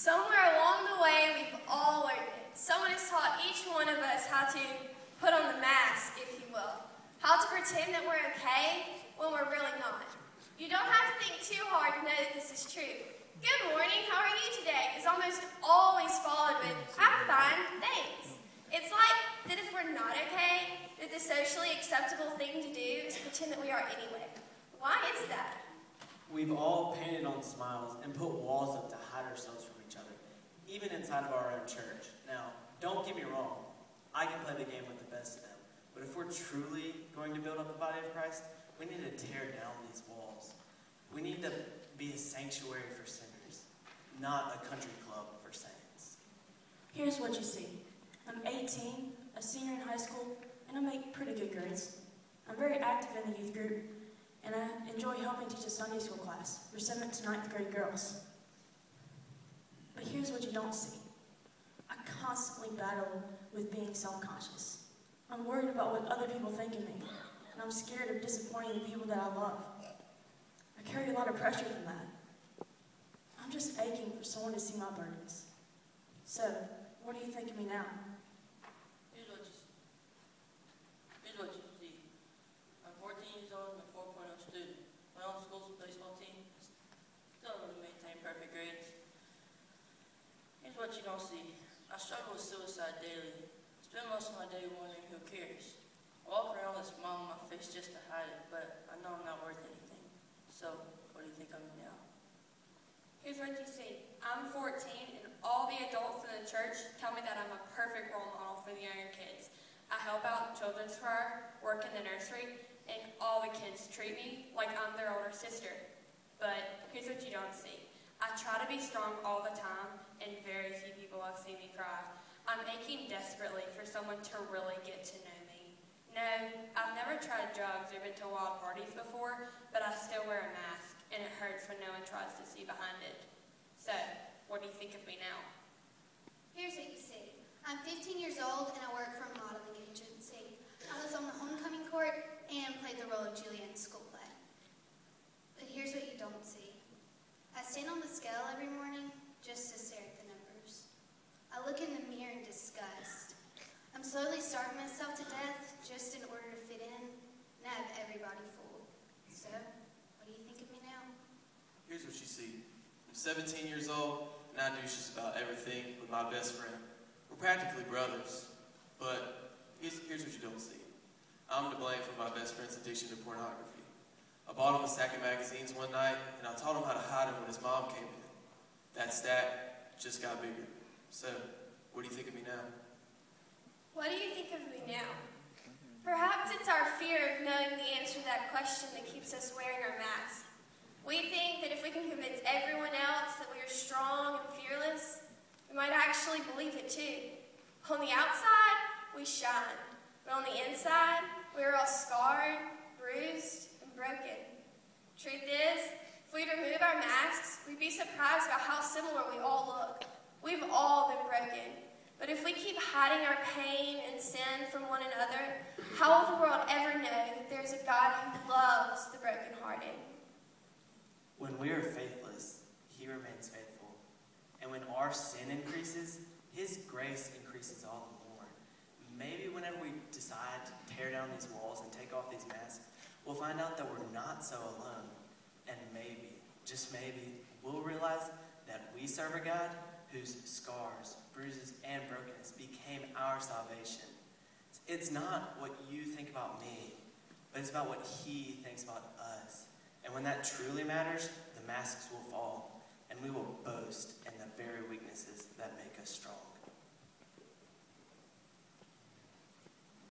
Somewhere along the way, we've all learned it. Someone has taught each one of us how to put on the mask, if you will. How to pretend that we're okay when we're really not. You don't have to think too hard to know that this is true. Good morning, how are you today? Is almost always followed with, I'm fine, thanks. It's like that if we're not okay, that the socially acceptable thing to do is pretend that we are anyway. Why is that? We've all painted on smiles and put walls up to hide ourselves from each other, even inside of our own church. Now, don't get me wrong, I can play the game with the best of them, but if we're truly going to build up the body of Christ, we need to tear down these walls. We need to be a sanctuary for sinners, not a country club for saints. Here's what you see. I'm 18, a senior in high school, and I make pretty good grades. I'm very active in the youth group, and I enjoy helping teach a Sunday school class for 7th to 9th grade girls. But here's what you don't see. I constantly battle with being self-conscious. I'm worried about what other people think of me, and I'm scared of disappointing the people that I love. I carry a lot of pressure from that. I'm just aching for someone to see my burdens. So, what do you think of me now? Here's what you see. I'm 14 years old and a 4.0 student. My own school's baseball team still able to maintain perfect grades. Here's what you don't see. I struggle with suicide daily. Spend most of my day wondering who cares. I walk around with a smile on my face just to hide it, but I know I'm not worth anything. So, what do you think of me now? Here's what you see. I'm 14, and all the adults in the church tell me that I'm a perfect role model for the younger kids. I help out in children's choir, work in the nursery, and all the kids treat me like I'm their older sister. But here's what you don't see. I try to be strong all the time, and very few people have seen me cry. I'm aching desperately for someone to really get to know me. No, I've never tried drugs or been to wild parties before, but I still wear a mask, and it hurts when no one tries to see behind it. So, what do you think of me now? Here's what you see. I'm 15 years old and I work for a modeling agency. I was on the homecoming court and played the role of Julia in school play. But here's what you don't see. I stand on the scale every morning just to stare at the numbers. I look in the mirror in disgust. I'm slowly starving myself to death just in order to fit in and have everybody fooled. So, what do you think of me now? Here's what you see. I'm 17 years old, and I do just about everything with my best friend. We're practically brothers, but here's what you don't see. I'm to blame for my best friend's addiction to pornography. I bought him a stack of magazines one night, and I taught him how to hide them when his mom came in. That stack just got bigger. So, what do you think of me now? What do you think of me now? Perhaps it's our fear of knowing the answer to that question that keeps us wearing our masks. We think that if we can convince everyone else that we are strong and fearless, we might actually believe it too. On the outside, we shine, but on the inside, we are all scarred, bruised, and broken. Truth is, if we remove our masks, we'd be surprised about how similar we all look. We've all been broken. But if we keep hiding our pain and sin from one another, how will the world ever know that there's a God who loves the brokenhearted? When we are faithless, He remains faithful. And when our sin increases, His grace increases all the more. Maybe whenever we decide to tear down these walls and take off these masks, we'll find out that we're not so alone. And maybe, just maybe, we'll realize that we serve a God whose scars, bruises, and brokenness became our salvation. It's not what you think about me, but it's about what He thinks about us. And when that truly matters, the masks will fall, and we will boast in the very